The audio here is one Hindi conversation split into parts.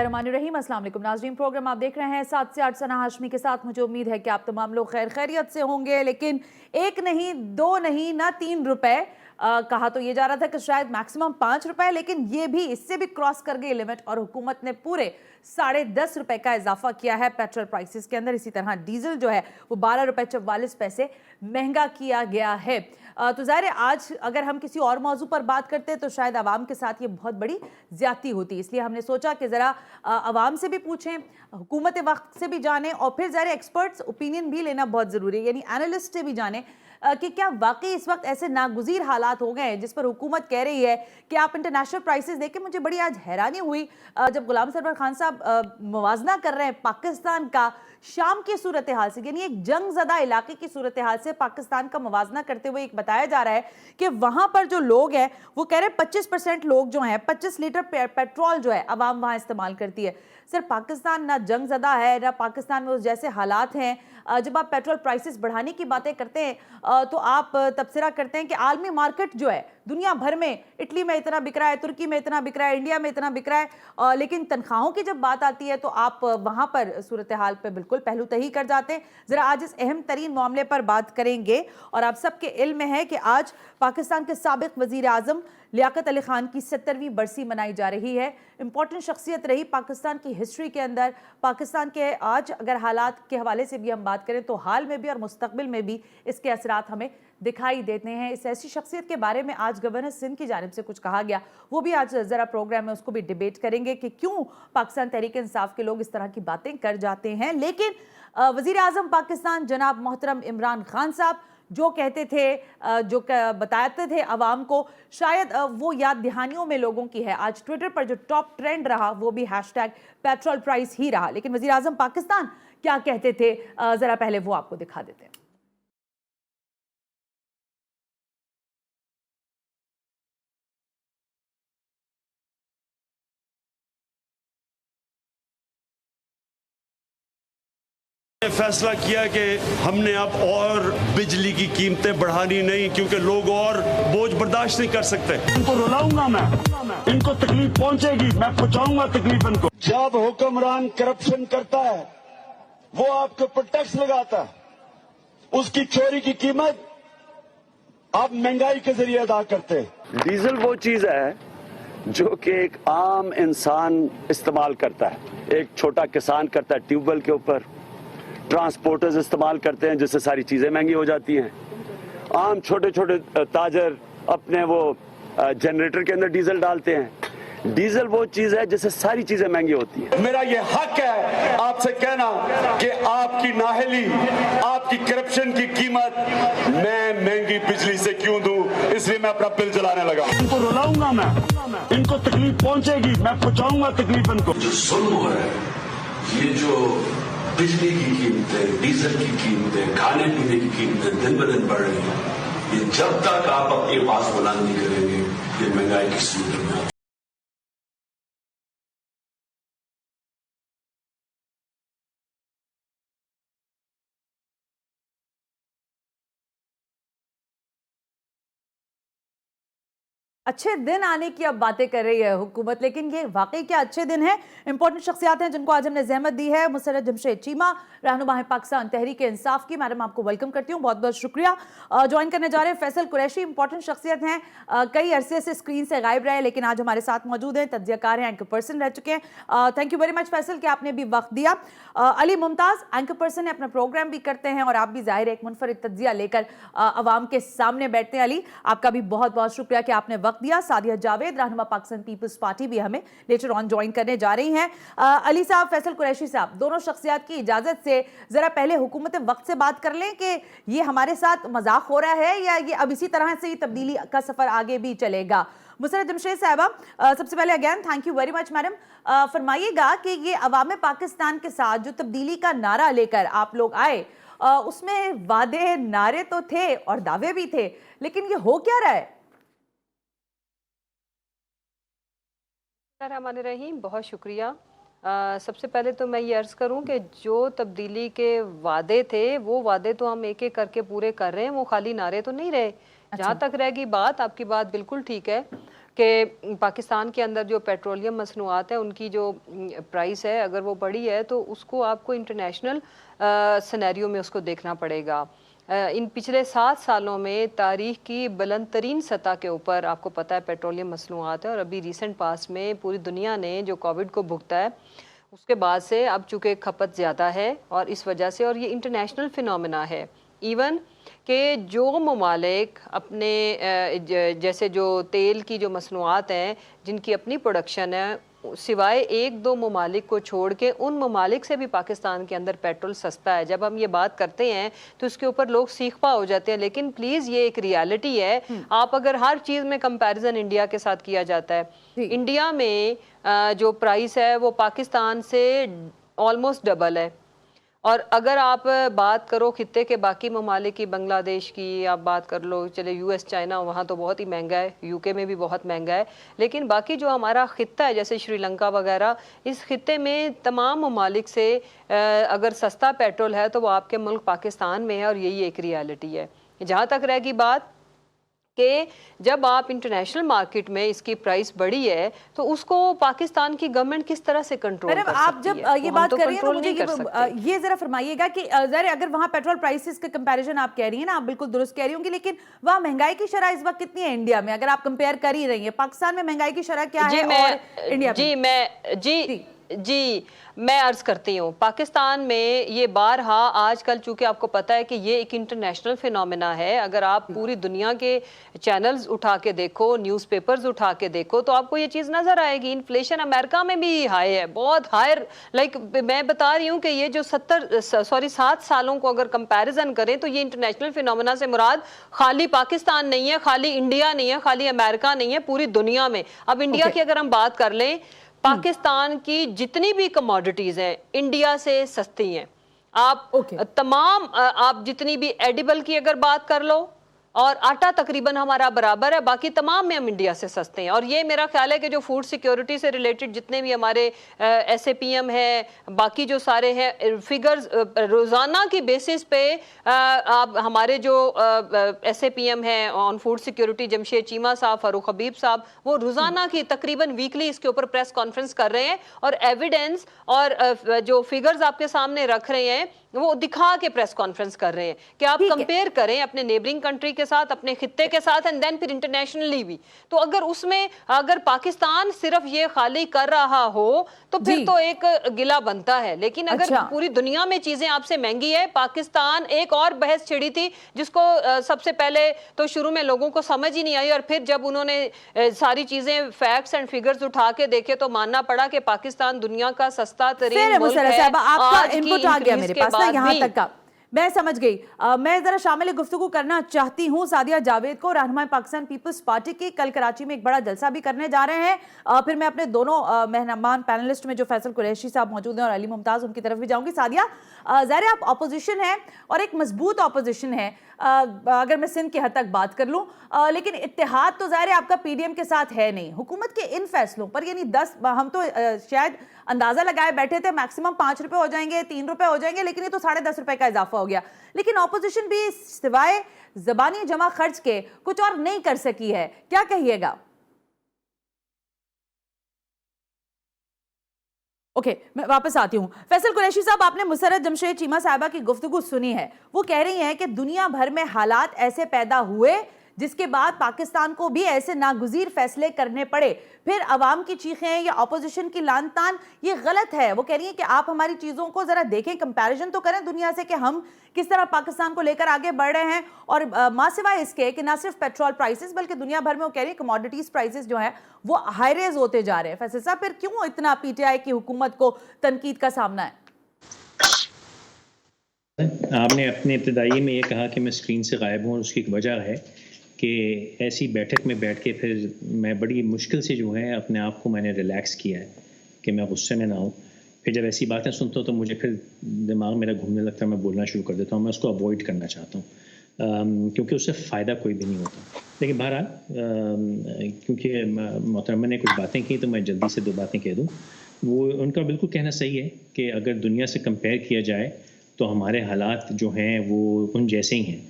बिस्मिल्लाहिर्रहमानिर्रहीम। अस्सलाम वालेकुम नाज़रीन, प्रोग्राम आप देख रहे हैं 7 से 8 सना हाशमी के साथ। मुझे उम्मीद है कि आप तमाम लोग खैर खैरियत से होंगे, लेकिन एक नहीं, दो नहीं, ना 3 रुपए कहा तो ये जा रहा था कि शायद मैक्सिमम 5 रुपए, लेकिन ये भी इससे भी क्रॉस कर गई लिमिट और हुकूमत ने पूरे 10.5 रुपए का इजाफा किया है पेट्रोल प्राइसेस के अंदर। इसी तरह डीजल जो है वो 12 रुपए 44 पैसे महंगा किया गया है। तो ज़ाहिर है आज अगर हम किसी और मौजू पर बात करते तो शायद आवाम के साथ ये बहुत बड़ी ज्यादती होती, इसलिए हमने सोचा कि ज़रा आवाम से भी पूछें, हुकूमत वक्त से भी जानें और फिर ज़रा एक्सपर्ट्स ओपिनियन भी लेना बहुत ज़रूरी है, यानी एनालिस्ट से भी जानें कि क्या वाकई इस वक्त ऐसे नागुज़ीर हालात हो गए हैं जिस पर हुकूमत कह रही है कि आप इंटरनेशनल प्राइसेस देखें। मुझे बड़ी आज हैरानी हुई जब गुलाम सरवर खान साहब मुवाजना कर रहे हैं पाकिस्तान का शाम की सूरत हाल से, यानी एक जंग ज़दा इलाके की सूरत हाल से पाकिस्तान का मुवाजना करते हुए एक बताया जा रहा है कि वहाँ पर जो लोग हैं वो कह रहे हैं 25% लोग जो हैं 25 लीटर पेट्रोल जो है आवाम वहाँ इस्तेमाल करती है। सर, पाकिस्तान ना जंग ज़दा है ना पाकिस्तान में उस जैसे हालात हैं। जब आप पेट्रोल प्राइसेस बढ़ाने की बातें करते हैं तो आप तबसरा करते हैं कि आलमी मार्केट जो है दुनिया भर में, इटली में इतना बिक रहा है, तुर्की में इतना बिक रहा है, इंडिया में इतना बिक रहा है, लेकिन तनख्वाहों की जब बात आती है तो आप वहाँ पर सूरत हाल पर बिल्कुल पहलू तही कर जाते हैं। ज़रा आज इस अहम तरीन मामले पर बात करेंगे और आप सबके इल्म में है कि आज पाकिस्तान के साबिक वज़ीर आज़म लियाकत अली खान की 70वीं बरसी मनाई जा रही है। इंपॉर्टेंट शख्सियत रही पाकिस्तान की हिस्ट्री के अंदर। पाकिस्तान के आज अगर हालात के हवाले से भी हम बात करें तो हाल में भी और मुस्तकबिल में भी इसके असरात हमें दिखाई देते हैं। इस ऐसी शख्सियत के बारे में आज गवर्नर सिंध की जानिब से कुछ कहा गया, वो भी आज ज़रा प्रोग्राम में उसको भी डिबेट करेंगे कि क्यों पाकिस्तान तहरीक इंसाफ के लोग इस तरह की बातें कर जाते हैं। लेकिन वज़ीर आज़म पाकिस्तान जनाब मोहतरम इमरान खान साहब जो कहते थे, जो बताते थे अवाम को, शायद वो याद दहानियों में लोगों की है। आज ट्विटर पर जो टॉप ट्रेंड रहा वो भी हैशटैग पेट्रोल प्राइस ही रहा। लेकिन वज़ीर आज़म पाकिस्तान क्या कहते थे, ज़रा पहले वो आपको दिखा देते हैं। फैसला किया कि हमने अब और बिजली की कीमतें बढ़ानी नहीं, क्योंकि लोग और बोझ बर्दाश्त नहीं कर सकते। इनको रुलाऊंगा मैं, इनको तकलीफ पहुंचेगी, मैं पहुंचाऊंगा तकलीफ इनको। जब हुक्मरान करप्शन करता है वो आपके ऊपर टैक्स लगाता है, उसकी चोरी की कीमत आप महंगाई के जरिए अदा करते हैं। डीजल वो चीज है जो कि एक आम इंसान इस्तेमाल करता है, एक छोटा किसान करता है ट्यूबवेल के ऊपर, ट्रांसपोर्टर्स इस्तेमाल करते हैं जिससे सारी चीजें महंगी हो जाती हैं। आम छोटे छोटे ताजर अपने वो जनरेटर के अंदर डीजल डालते हैं। डीजल वो चीज है जिससे सारी चीजें महंगी होती हैं। मेरा ये हक है आपसे कहना कि आपकी नाहली, आपकी करप्शन की कीमत मैं महंगी बिजली से क्यों दूं, इसलिए मैं अपना बिल जलाने लगा। इनको रुलाऊंगा मैं, इनको तकलीफ पहुंचेगी, मैं पहुंचाऊंगा तकलीफ इनको। जो जुल्म है, ये जो बिजली की कीमतें, डीजल की कीमतें, खाने पीने की कीमतें दिन ब दिन बढ़ रही हैं, ये जब तक आप अपनी आवाज बुलंद नहीं करेंगे ये महंगाई की सूरत में अच्छे दिन आने की अब बातें कर रही है हुकूमत, लेकिन ये वाकई क्या अच्छे दिन हैं। इंपॉर्टेंट शख्सियात हैं जिनको आज हमने जहमत दी है। मुसर्रत जमशेद चीमा, रहनुमा है पाकिस्तान तहरीक इंसाफ की, मैडम आपको वेलकम करती हूँ, बहुत बहुत शुक्रिया। ज्वाइन करने जा रहे हैं फैसल कुरैशी, इंपॉर्टेंट शख्सियत हैं, कई अरसे से स्क्रीन से गायब रहे लेकिन आज हमारे साथ मौजूद हैं, तज्जियाकार हैं, एंकर पर्सन रह चुके हैं। Thank you very much Faisal कि आपने भी वक्त दिया। अली मुमताज़ एंकर पर्सन है, अपना प्रोग्राम भी करते हैं और आप भी ज़ाहिर एक मुनफरिद तज्जिया लेकर आवाम के सामने बैठते हैं। अली, आपका भी बहुत बहुत शुक्रिया कि आपने वक्त दिया। सादिया जावेद, रहनुमा पाकिस्तान पीपल्स पार्टी, भी हमें लेटर ऑन ज्वाइन करने जा रही हैं। अली साहब, फैसल कुरैशी साहब, दोनों शख्सियात की इजाजत से जरा पहले हुकूमत वक्त से बात कर लें कि ये हमारे साथ मजाक हो रहा है या ये अब इसी तरह से तब्दीली का सफर आगे भी चलेगा। मुसर्रत जमशेद साहबा, सबसे पहले again thank you very much madam. फरमाइएगा कि ये अवाम पाकिस्तान के साथ जो तब्दीली का नारा लेकर आप लोग आए, उसमें वादे नारे तो थे और दावे भी थे, लेकिन ये हो क्या रहा है? रहीम, बहुत शुक्रिया। सबसे पहले तो मैं ये अर्ज़ करूं कि जो तब्दीली के वादे थे वो वादे तो हम एक एक करके पूरे कर रहे हैं, वो खाली नारे तो नहीं रहे। जहाँ तक रहेगी बात, आपकी बात बिल्कुल ठीक है। कि पाकिस्तान के अंदर जो पेट्रोलियम मसनूआत है उनकी जो प्राइस है अगर वो बढ़ी है तो उसको आपको इंटरनेशनल सिनेरियो में उसको देखना पड़ेगा। इन पिछले 7 सालों में तारीख की बुलंद तरीन सतह के ऊपर आपको पता है पेट्रोलियम मसनूआत है, और अभी रिसेंट पास में पूरी दुनिया ने जो कोविड को भुगता है उसके बाद से अब चूँकि खपत ज़्यादा है और इस वजह से, और ये इंटरनेशनल फिनोमेना है इवन कि जो ममालिक अपने जैसे जो तेल की जो मसनूआत हैं जिनकी अपनी प्रोडक्शन है, सिवाय 1-2 ममालिक को छोड़ के उन ममालिक से भी पाकिस्तान के अंदर पेट्रोल सस्ता है। जब हम ये बात करते हैं तो इसके ऊपर लोग सीखपा हो जाते हैं, लेकिन प्लीज़ ये एक रियलिटी है। आप अगर हर चीज़ में कंपैरिजन इंडिया के साथ किया जाता है, इंडिया में जो प्राइस है वो पाकिस्तान से ऑलमोस्ट डबल है, और अगर आप बात करो खित्ते के बाकी ममालिक की, बांग्लादेश की आप बात कर लो, चले यूएस चाइना वहाँ तो बहुत ही महंगा है, यूके में भी बहुत महंगा है, लेकिन बाकी जो हमारा खित्ता है जैसे श्रीलंका वगैरह, इस खित्ते में तमाम ममालिक से अगर सस्ता पेट्रोल है तो वो आपके मुल्क पाकिस्तान में है, और यही एक रियलिटी है। जहाँ तक रहेगी बात कि जब आप इंटरनेशनल मार्केट में इसकी प्राइस बढ़ी है तो उसको पाकिस्तान की गवर्नमेंट किस तरह से कंट्रोल कर सकती है? आप जब ये बात कर रही हैं तो मुझे ये जरा फरमाइएगा कि अगर वहाँ पेट्रोल प्राइसेस का कंपैरिजन आप कह रही हैं ना, आप बिल्कुल दुरुस्त कह रही होंगी, लेकिन वहाँ महंगाई की शरह इस वक्त कितनी है इंडिया में? अगर आप कंपेयर कर ही रही हैं, पाकिस्तान में महंगाई की शरह क्या है और इंडिया में? जी मैं अर्ज करती हूँ, पाकिस्तान में ये बारहा आजकल चूंकि आपको पता है कि ये एक इंटरनेशनल फिनोमेना है, अगर आप पूरी दुनिया के चैनल्स उठा के देखो, न्यूज़पेपर्स उठा के देखो तो आपको ये चीज़ नज़र आएगी। इन्फ्लेशन अमेरिका में भी हाई है, बहुत हायर, लाइक मैं बता रही हूँ कि ये जो 7 सालों को अगर कंपैरिजन करें तो ये इंटरनेशनल फिनोमेना से मुराद खाली पाकिस्तान नहीं है, खाली इंडिया नहीं है, खाली अमेरिका नहीं है, पूरी दुनिया में। अब इंडिया की अगर हम बात कर लें, पाकिस्तान की जितनी भी कमोडिटीज हैं इंडिया से सस्ती हैं। आप तमाम आप जितनी भी एडिबल की अगर बात कर लो, और आटा तकरीबन हमारा बराबर है, बाकी तमाम में हम इंडिया से सस्ते हैं। और ये मेरा ख्याल है कि जो फूड सिक्योरिटी से रिलेटेड जितने भी हमारे SAPM है, बाकी जो सारे हैं फिगर्स रोज़ाना की बेसिस पे आप हमारे जो SAPM है on food security, Jamshed Cheema साहब, फारूक हबीब साहब, वो रोज़ाना की तकरीबन वीकली इसके ऊपर प्रेस कॉन्फ्रेंस कर रहे हैं और एविडेंस और जो फिगर्स आपके सामने रख रहे हैं वो दिखा के प्रेस कॉन्फ्रेंस कर रहे हैं कि आप कंपेयर करें अपने नेबरिंग कंट्री के साथ, अपने खित्ते के साथ, एंड देन फिर इंटरनेशनली भी। तो अगर उसमें अगर पाकिस्तान सिर्फ ये खाली कर रहा हो तो फिर तो एक गिला बनता है, लेकिन अगर पूरी दुनिया में चीजें आपसे महंगी है, पाकिस्तान एक और बहस छिड़ी थी जिसको सबसे पहले तो शुरू में लोगों को समझ ही नहीं आई, और फिर जब उन्होंने सारी चीजें फैक्ट्स एंड फिगर्स उठा के देखे तो मानना पड़ा कि पाकिस्तान दुनिया का सस्ता तरीन मुल्क है। आपका इनपुट आ गया मेरे पास यहाँ तक का, मैं समझ गई। मैं जरा शामिल गुफ्तगू करना चाहती हूँ सादिया जावेद को, रहनुमाई पाकिस्तान पीपल्स पार्टी की। कल कराची में एक बड़ा जलसा भी करने जा रहे हैं। फिर मैं अपने दोनों मेहमान पैनलिस्ट में जो फैसल कुरैशी साहब मौजूद हैं और अली मुमताज, उनकी तरफ भी जाऊंगी। सादिया, ज़ाहिर आप ऑपोजिशन है और एक मजबूत ऑपोजिशन है, अगर मैं सिंध की हद तक बात कर लूँ, लेकिन इत्तेहाद तो ज़ाहिर आपका PDM के साथ है नहीं। हुकूमत के इन फैसलों पर, यानी 10 हम तो शायद अंदाजा लगाए बैठे थे मैक्सिमम 5 रुपए हो जाएंगे, 3 रुपए हो जाएंगे, लेकिन ये तो 10.5 रुपए का इजाफा हो गया। लेकिन ऑपोजिशन भी सिवाय ज़बानी जमा खर्च के कुछ और नहीं कर सकी है, क्या कहिएगा? ओके, मैं वापस आती हूँ। फैसल कुरैशी साहब, आपने मुसर्रत जमशेद चीमा साहिबा की गुफ्तगू सुनी है। वो कह रही हैं कि दुनिया भर में हालात ऐसे पैदा हुए जिसके बाद पाकिस्तान को भी ऐसे नागुज़ीर फैसले करने पड़े। फिर अवाम की चीखें या अपोजिशन की लान तान, ये गलत है। वो कह रही हैं कि आप हमारी चीज़ों को ज़रा देखें, कंपैरिजन तो करें दुनिया से कि हम किस तरह पाकिस्तान को लेकर आगे बढ़ रहे हैं। और मां सिवाय इसके कि ना सिर्फ पेट्रोल प्राइसेस बल्कि दुनिया भर में वो कह रही है कमोडिटीज प्राइसेस जो हैं वो हाई रेज होते जा रहे हैं। फैसल साहब, फिर क्यों इतना PTI की हुकूमत को तनकीद का सामना है? आपने अपने इब्तिदाई में ये कहा कि मैं स्क्रीन से गायब हूँ, उसकी एक वजह है कि ऐसी बैठक में बैठ के फिर मैं बड़ी मुश्किल से जो है अपने आप को मैंने रिलैक्स किया है कि मैं गुस्से में ना हूँ। फिर जब ऐसी बातें सुनता हूँ तो मुझे फिर दिमाग मेरा घूमने लगता है, मैं बोलना शुरू कर देता हूँ। मैं उसको अवॉइड करना चाहता हूँ क्योंकि उससे फ़ायदा कोई भी नहीं होता। लेकिन बहरहाल क्योंकि मोहतरमा ने कुछ बातें की तो मैं जल्दी से 2 बातें कह दूँ। वो उनका बिल्कुल कहना सही है कि अगर दुनिया से कंपेयर किया जाए तो हमारे हालात जो हैं वो उन जैसे ही हैं।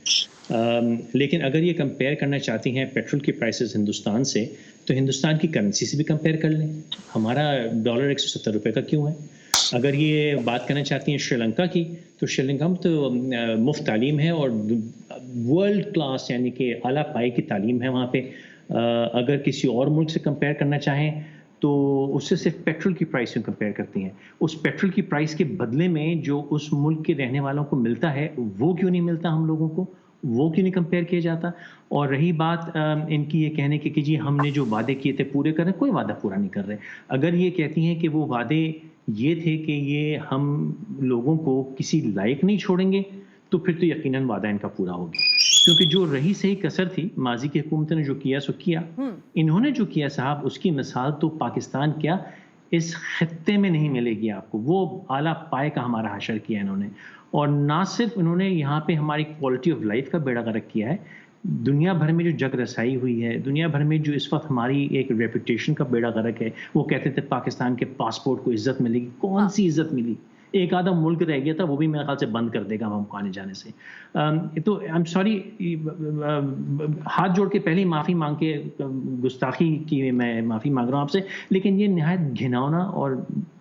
लेकिन अगर ये कंपेयर करना चाहती हैं पेट्रोल की प्राइसेस हिंदुस्तान से, तो हिंदुस्तान की करेंसी से भी कंपेयर कर लें। हमारा डॉलर 170 रुपये का क्यों है? अगर ये बात करना चाहती हैं श्रीलंका की, तो श्रीलंका में तो मुफ्त तालीम है और वर्ल्ड क्लास यानी कि आला पाए की तालीम है वहाँ पे। अगर किसी और मुल्क से कंपेयर करना चाहें तो उससे सिर्फ पेट्रोल की प्राइस में कंपेयर करती हैं। उस पेट्रोल की प्राइस के बदले में जो उस मुल्क के रहने वालों को मिलता है वो क्यों नहीं मिलता हम लोगों को, वो क्यों नहीं कंपेयर किया जाता? और रही बात इनकी ये कहने की कि जी हमने जो वादे किए थे पूरे कर रहे, कोई वादा पूरा नहीं कर रहे। अगर ये कहती हैं कि वो वादे ये थे कि ये हम लोगों को किसी लायक नहीं छोड़ेंगे, तो फिर तो यकीनन वादा इनका पूरा हो गया, क्योंकि जो रही सही कसर थी माजी की हुकूमत ने जो किया सो किया। इन्होंने जो किया साहब, उसकी मिसाल तो पाकिस्तान क्या इस खित्ते में नहीं मिलेगी आपको। वो आला पाए का हमारा हशर किया इन्होंने, और ना सिर्फ इन्होंने यहाँ पे हमारी क्वालिटी ऑफ लाइफ का बेड़ा गर्क किया है, दुनिया भर में जो जग रसाई हुई है, दुनिया भर में जो इस वक्त हमारी एक रेपुटेशन का बेड़ा गर्क है। वो कहते थे पाकिस्तान के पासपोर्ट को इज्जत मिलेगी, कौन सी इज्जत मिली? एक आधा मुल्क रह गया था, वो भी मेरे ख्याल से बंद कर देगा हमको आने जाने से। तो आई एम सॉरी, हाथ जोड़ के पहले ही माफ़ी मांग के गुस्ताखी की मैं माफ़ी मांग रहा हूँ आपसे, लेकिन ये नहायत घिनौना और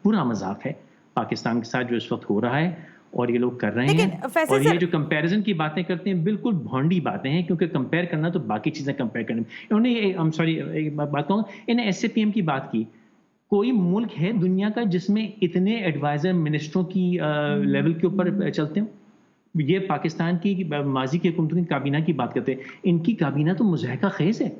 बुरा मजाक है पाकिस्तान के साथ जो इस वक्त हो रहा है और ये लोग कर रहे हैं। और ये जो कंपैरिजन की बातें करते हैं बिल्कुल भोंडी बातें हैं, क्योंकि कंपेयर करना तो बाकी चीज़ें कंपेयर करने। इन्होंने आई एम सॉरी एक बात कहूँ, इन्हें SAPM की बात की। कोई मुल्क है दुनिया का जिसमें इतने एडवाइजर मिनिस्टरों की लेवल के ऊपर चलते हो? ये पाकिस्तान की माजी की हुकूमतों की काबीना की बात करते हैं। इनकी काबीना तो मुज़ाहिका खेज है,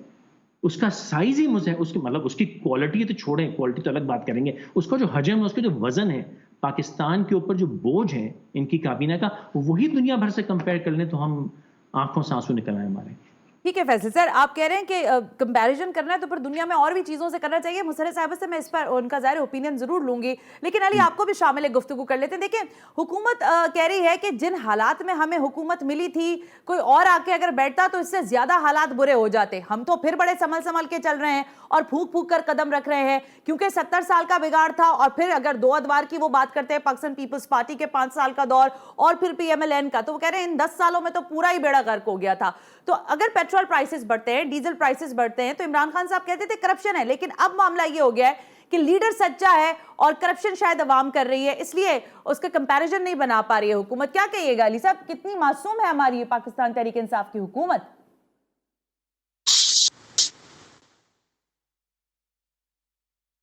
उसका साइज ही उसकी मतलब उसकी क्वालिटी तो छोड़ें, क्वालिटी तो अलग बात करेंगे, उसका जो हजम है, उसका जो वजन है, पाकिस्तान के ऊपर जो बोझ है इनकी काबीना का, वही दुनिया भर से कंपेयर कर लें तो हम आंखों से आंसू निकल आए हमारे। ठीक है फैसल सर, आप कह रहे हैं कि कंपैरिजन करना है तो फिर दुनिया में और भी चीज़ों से करना चाहिए। मुसर्रत साहिबा से मैं इस पर उनका ज़ाहिर ओपिनियन ज़रूर लूंगी, लेकिन अली आपको भी शामिल है, गुफ्तगू कर लेते हैं। देखिए, हुकूमत कह रही है कि जिन हालात में हमें हुकूमत मिली थी, कोई और आके अगर बैठता तो इससे ज़्यादा हालात बुरे हो जाते। हम तो फिर बड़े संभल संभल के चल रहे हैं और फूंक फूंक कर कदम रख रहे हैं, क्योंकि 70 साल का बिगाड़ था। और फिर अगर 2 अदवार की वो बात करते हैं, पाकिस्तान पीपल्स पार्टी के 5 साल का दौर और फिर PMLN का, तो वो कह रहे हैं इन 10 सालों में तो पूरा ही बेड़ा गर्क हो गया था। तो अगर पेट्रोल प्राइसेस बढ़ते हैं, डीजल प्राइसेस बढ़ते हैं, तो इमरान खान साहब कहते थे करप्शन है, लेकिन अब मामला ये हो गया है कि लीडर सच्चा है और करप्शन शायद अवाम कर रही है, इसलिए उसका कंपैरिजन नहीं बना पा रही है हुकूमत। क्या कहिएगा अली साहब, कितनी मासूम है हमारी पाकिस्तान तहरीक इंसाफ की हुकूमत?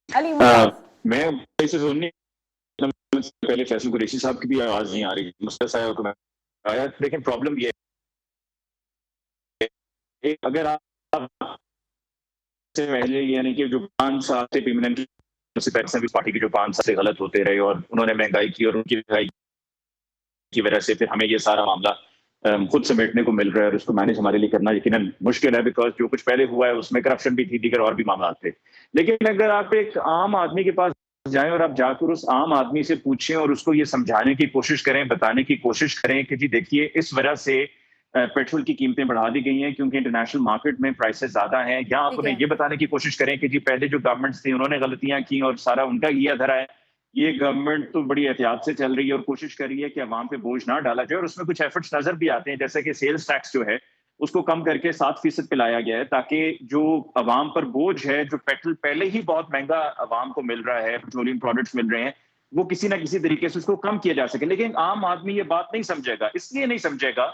अली मैं इसे सुनने पहले फैसल कुरैशी साहब की भी आवाज नहीं आ रही, मुस्तफा साहब को आया, लेकिन प्रॉब्लम ये है, अगर आप से पहले यानी कि जो 5 साल से पीपल्स पार्टी की जो 5 साल से गलत होते रहे और उन्होंने महंगाई की और उनकी महंगाई की वजह से फिर हमें ये सारा मामला खुद समेटने को मिल रहा है और उसको मैनेज हमारे लिए करना यकीनन मुश्किल है, बिकॉज जो कुछ पहले हुआ है उसमें करप्शन भी थी, दीगर और भी मामला थे। लेकिन अगर आप एक आम आदमी के पास जाएं और आप जाकर उस आम आदमी से पूछें और उसको ये समझाने की कोशिश करें, बताने की कोशिश करें कि जी देखिए इस वजह से पेट्रोल की कीमतें बढ़ा दी गई हैं क्योंकि इंटरनेशनल मार्केट में प्राइसेस ज्यादा हैं, या आप उन्हें ये बताने की कोशिश करें कि जी पहले जो गवर्नमेंट्स थी उन्होंने गलतियां की और सारा उनका किया धरा है, ये गवर्नमेंट तो बड़ी एहतियात से चल रही है और कोशिश कर रही है कि अवाम पे बोझ ना डाला जाए, और उसमें कुछ एफर्ट्स नजर भी आते हैं, जैसे कि सेल्स टैक्स जो है उसको कम करके 7% पे लाया गया है, ताकि जो अवाम पर बोझ है, जो पेट्रोल पहले ही बहुत महंगा अवाम को मिल रहा है, पेट्रोलियम प्रोडक्ट्स मिल रहे हैं, वो किसी ना किसी तरीके से उसको कम किया जा सके। लेकिन आम आदमी ये बात नहीं समझेगा, इसलिए नहीं समझेगा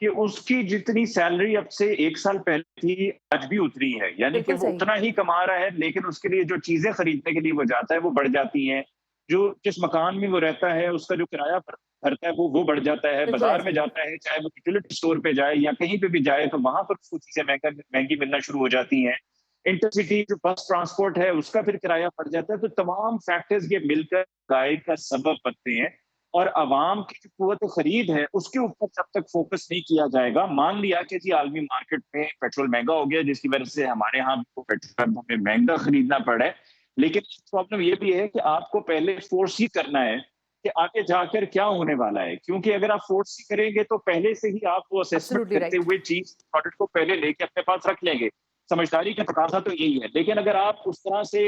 कि उसकी जितनी सैलरी अब से 1 साल पहले थी आज भी उतनी है, यानी कि वो उतना ही कमा रहा है, लेकिन उसके लिए जो चीजें खरीदने के लिए वो जाता है वो बढ़ जाती हैं, जो जिस मकान में वो रहता है उसका जो किराया भरता है वो बढ़ जाता है, बाजार में जाता है, चाहे वो यूटिलिटी स्टोर पे जाए या कहीं पे भी जाए, तो वहां पर उसको चीजें महंगी मिलना शुरू हो जाती हैं। इंटरसिटी जो बस ट्रांसपोर्ट है उसका फिर किराया बढ़ जाता है। तो तमाम फैक्टर्स ये मिलकर महंगाई का सबब बनते हैं, और अवाम की जो कुव्वत खरीद है उसके ऊपर जब तक फोकस नहीं किया जाएगा, मान लिया कि जी आलमी मार्केट में पेट्रोल महंगा हो गया जिसकी वजह से हमारे यहाँ पेट्रोल हमें महंगा खरीदना पड़ा है, लेकिन प्रॉब्लम ये भी है कि आपको पहले फोर्स ही करना है कि आगे जाकर क्या होने वाला है, क्योंकि अगर आप फोर्स ही करेंगे तो पहले से ही आप वो असेसमेंट करते हुए चीज प्रोडक्ट को पहले लेके अपने पास रख लेंगे। समझदारी का तकाजा तो यही है, लेकिन अगर आप उस तरह से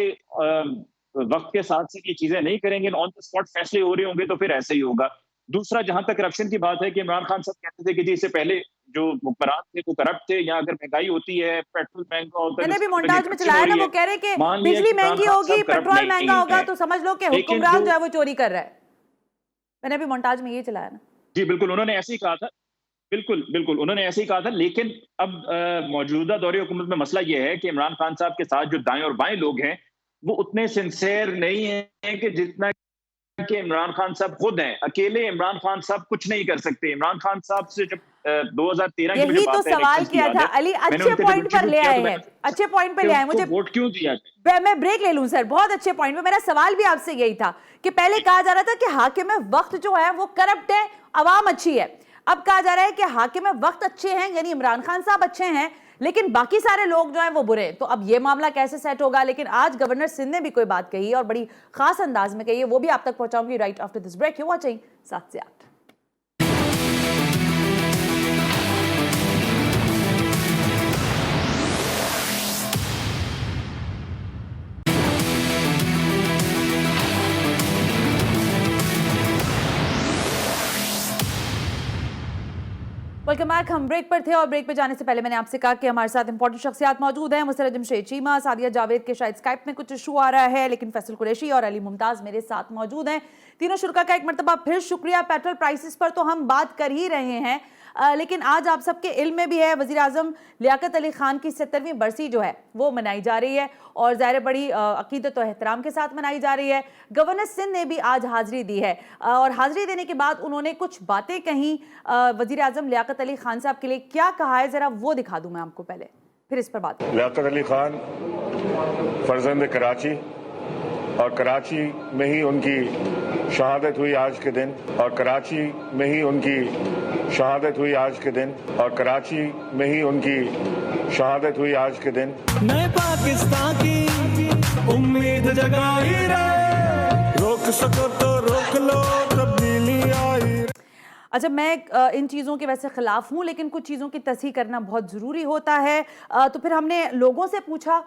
वक्त के साथ ये चीजें नहीं करेंगे, ऑन द स्पॉट फैसले हो रहे होंगे, तो फिर ऐसे ही होगा दूसरा, जहां तक करप्शन की बात है कि इमरान खान साहब कहते थे कि जी इससे पहले जो हुक्मरान थे वो करप्ट थे, या अगर महंगाई होती है, पेट्रोल महंगा होता है, मैंने भी मोन्टाज में चलाया ना, वो कह रहे कि बिजली महंगी होगी, पेट्रोल महंगा होगा, तो समझ लो कि हुक्मरान जो है वो चोरी कर रहा है। मैंने भी मोन्टाज में ये चलाया ना। जी बिल्कुल, उन्होंने ऐसे ही कहा था। बिल्कुल बिल्कुल, उन्होंने ऐसे ही कहा था। लेकिन अब मौजूदा दौरे हुकूमत में मसला ये है कि इमरान खान साहब के साथ जो दाएं और बाएं लोग हैं वो उतने सिंसेयर नहीं हैं कि जितना कि इमरान खान साहब खुद हैं। अकेले इमरान खान साहब कुछ नहीं कर सकते। इमरान खान साहब से जब 2013 की यही तो सवाल किया था अली, अच्छे पॉइंट पर ले आए हैं, अच्छे पॉइंट पे ले आए। मुझे वोट क्यों दिया? मैं ब्रेक ले लूं सर, बहुत अच्छे पॉइंट पे। मेरा सवाल भी आपसे यही था कि पहले कहा जा रहा था कि हाकिम वक्त जो है वो करप्ट है, अवाम अच्छी है। अब कहा जा रहा है कि हाकिम वक्त अच्छे हैं, यानी इमरान खान साहब अच्छे हैं, लेकिन बाकी सारे लोग जो हैं वो बुरे। तो अब ये मामला कैसे सेट होगा? लेकिन आज गवर्नर सिंध ने भी कोई बात कही और बड़ी खास अंदाज में कही है, वो भी आप तक पहुंचाऊंगी right after this break. You watching 7 से 8। Welcome back. हम ब्रेक पर थे और ब्रेक पे जाने से पहले मैंने आपसे कहा कि हमारे साथ इंपॉर्टेंट शख्सियात मौजूद हैं। मुसर्रत जमशेद चीमा, सादिया जावेद के शायद स्काइप में कुछ इशू आ रहा है, लेकिन फैसल कुरैशी और अली मुमताज़ मेरे साथ मौजूद हैं। तीनों शुरा का एक मरतबा फिर शुक्रिया। पेट्रोल प्राइसेस पर तो हम बात कर ही रहे हैं, लेकिन आज आप सबके इल्म में भी है वज़ीर आज़म लियाकत अली खान की 70वीं बरसी जो है वो मनाई जा रही है, और ज़ाहिर बड़ी अकीदत और एहतराम के साथ मनाई जा रही है। गवर्नर सिंध ने भी आज हाज़िरी दी है, और हाज़िरी देने के बाद उन्होंने कुछ बातें कहीं वज़ीर आज़म लियाकत अली खान साहब के लिए। क्या कहा है ज़रा वो दिखा दूँ मैं आपको पहले, फिर इस पर बात करें। लियाकत अली खान फर्जंद कराची, और कराची में ही उनकी शहादत हुई आज के दिन, और कराची में ही उनकी शहादत हुई आज के दिन, और कराची में ही उनकी शहादत हुई आज के दिन। नए पाकिस्तान की उम्मीद जगाई रे, रोक सको तो रोक लो, तब्दीली आई। अच्छा, मैं इन चीज़ों के वैसे ख़िलाफ़ हूँ, लेकिन कुछ चीज़ों की तस्हीह करना बहुत ज़रूरी होता है। तो फिर हमने लोगों से पूछा,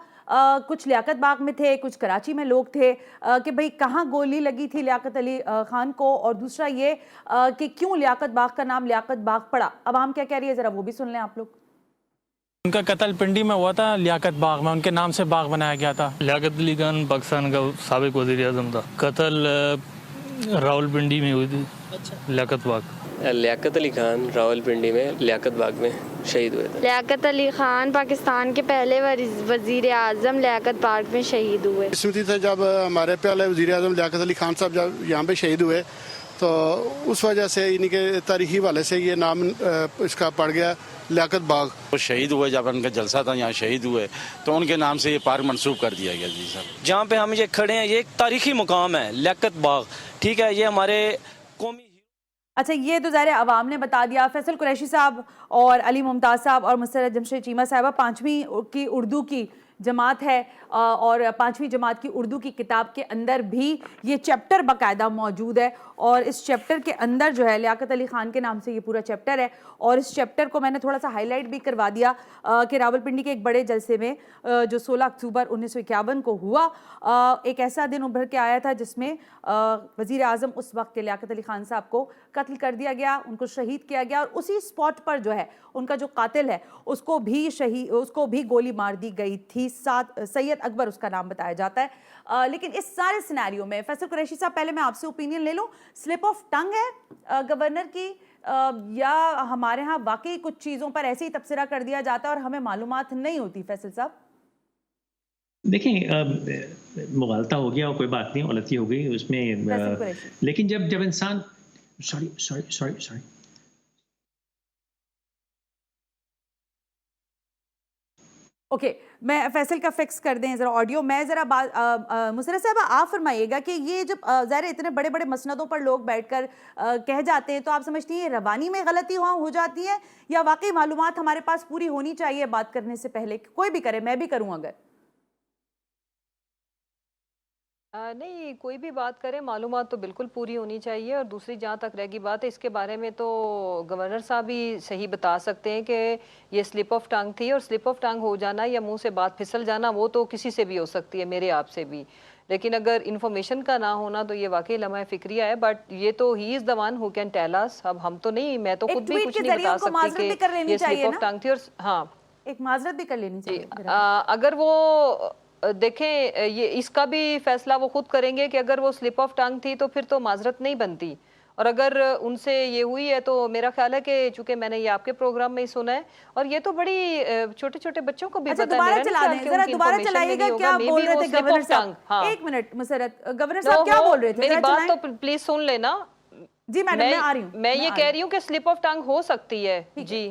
कुछ लियाकत बाग में थे, कुछ कराची में लोग थे, कि भाई कहाँ गोली लगी थी लियाकत अली खान को, और दूसरा ये कि क्यों लियाकत बाग का नाम लियाकत बाग पड़ा। अब हम क्या कह रही है ज़रा वो भी सुन लें आप लोग। उनका कत्ल पिंडी में हुआ था, लियाकत बाग में, उनके नाम से बाग बनाया गया था। लियाकत अली खान पाकिस्तान का साबिक वज़ीर आज़म था। कत्ल रावलपिंडी में हुई थी। लियाकत बाग। लियाकत अली खान रावलपिंडी में लियाकत बाग में शहीद हुए थे। लियाकत अली खान पाकिस्तान के पहले वज़ीर आज़म लियाकत बाग में शहीद हुए। स्मृति से जब हमारे पहले वज़ीर आज़म लियाकत अली खान साहब जब यहाँ पे शहीद हुए, तो उस वजह से इनके तारीखी वाले से ये नाम इसका पड़ गया लियाकत बाग। वो शहीद हुए, जब उनका जलसा था यहाँ शहीद हुए, तो उनके नाम से ये पार्क मंसूब कर दिया गया। जी सर, जहाँ पे हम ये खड़े हैं ये एक तारीखी मुकाम है लियाकत बाग, ठीक है, ये हमारे कौमी। अच्छा, ये तो ज़ाहिर अवाम ने बता दिया। फैसल कुरैशी साहब और अली मुमताज़ साहब और मुसर्रत जमशेद चीमा साहबा 5वीं की उर्दू की जमात है, और 5वीं जमात की उर्दू की किताब के अंदर भी ये चैप्टर बाकायदा मौजूद है, और इस चैप्टर के अंदर जो है लियाकत अली खान के नाम से ये पूरा चैप्टर है। और इस चैप्टर को मैंने थोड़ा सा हाईलाइट भी करवा दिया कि रावलपिंडी के एक बड़े जलसे में जो 16 अक्टूबर 1951 को हुआ, एक ऐसा दिन उभर के आया था जिसमें वज़ीर आज़म उस वक्त के लियाकत अली खान साहब को कत्ल कर दिया गया, उनको शहीद किया गया, और उसी स्पॉट पर जो है उनका जो कातिल है उसको भी गोली मार दी गई थी। सैयद अकबर उसका नाम बताया जाता है। लेकिन इस सारे सिनेरियो में फैसल कुरैशी साहब, पहले मैं आपसे ओपिनियन ले लूं, स्लिप ऑफ टंग है गवर्नर की, या हमारे यहाँ वाकई कुछ चीज़ों पर ऐसे ही तबसरा कर दिया जाता है और हमें मालूमात नहीं होती? फैसल साहब देखें, मुगालता हो गया और कोई बात नहीं, गलती हो गई उसमें, लेकिन जब इंसान सॉरी ओके, मैं फैसल का फिक्स कर दें ज़रा ऑडियो। मैं ज़रा मुसर्रत साहब आप फरमाइएगा कि ये जब ज़ाहिर इतने बड़े बड़े मसनदों पर लोग बैठकर कह जाते हैं, तो आप समझती हैं रवानी में गलती वहाँ हो जाती है, या वाकई मालूमात हमारे पास पूरी होनी चाहिए बात करने से पहले? कोई भी करे, मैं भी करूँ अगर। नहीं, कोई भी बात करे मालूमात तो बिल्कुल पूरी होनी चाहिए। और दूसरी जहाँ तक रहेगी बात है इसके बारे में, तो गवर्नर साहब भी सही बता सकते हैं कि ये स्लिप ऑफ टंग थी, और स्लिप ऑफ टंग हो जाना या मुंह से बात फिसल जाना वो तो किसी से भी हो सकती है, मेरे आप से भी। लेकिन अगर इंफॉर्मेशन का ना होना तो ये वाकई लम्हा फिक्रिया है। बट ये तो ही is the one who can tell us. अब हम तो नहीं, मैं तो खुद भी कुछ नहीं बता सकती कि ये स्लिप ऑफ टंग थी। और हाँ, एक माजरत भी कर लेनी चाहिए। अगर वो देखें, ये इसका भी फैसला वो खुद करेंगे कि अगर वो स्लिप ऑफ टंग थी तो फिर तो माजरत नहीं बनती। और अगर उनसे ये हुई है तो मेरा ख्याल है कि चूंकि मैंने ये आपके प्रोग्राम में ही सुना है और ये तो बड़ी छोटे छोटे बच्चों को भी पता है। जरा दोबारा चलाइएगा, क्या बोल रहे थे गवर्नर साहब? एक मिनट मुसरत, गवर्नर साहब क्या बोल रहे थे? मेरी बात तो प्लीज सुन लेना। जी मैडम, मैं आ रही हूँ। मैं ये कह रही हूँ कि स्लिप ऑफ टंग हो सकती है। जी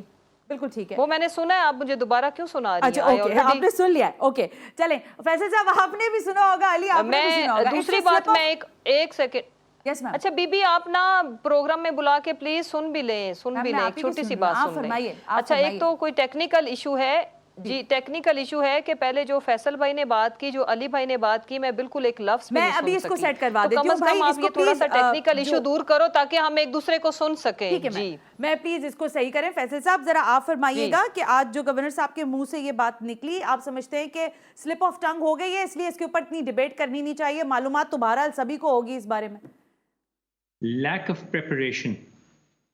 बिल्कुल ठीक है, वो मैंने सुना है। आप मुझे दोबारा क्यों सुना रही हैं? अच्छा ओके, आपने सुन लिया है। ओके चलें, फैसल साहब आपने भी सुना होगा, अली आपने भी सुना होगा। दूसरी बात मैं एक सेकंड, यस मैम। अच्छा बीबी, आप ना प्रोग्राम में बुला के प्लीज सुन भी लें, एक छोटी सी बात सुन लें। अच्छा, एक तो कोई टेक्निकल इशू है जी, टेक्निकल इशू है कि पहले जो फैसल भाई ने बात की, जो अली भाई ने बात की, मैं बिल्कुल एक लफ्ज भी नहीं सुन सकी। इसको सेट करवा देती हूं भाई, आप ये थोड़ा सा टेक्निकल इशू दूर करो ताकि हम एक दूसरे को सुन सकें। ठीक है जी, मैं प्लीज इसको सही करें। फैसल साहब जरा आप फरमाइएगा कि आज जो गवर्नर साहब के मुंह से ये बात निकली, आप समझते हैं कि स्लिप ऑफ टंग हो गई है, इसलिए इसके ऊपर इतनी डिबेट करनी नहीं चाहिए? मालूमात तो बहरहाल सभी को होगी इस बारे में। लैक ऑफ प्रिपरेशन,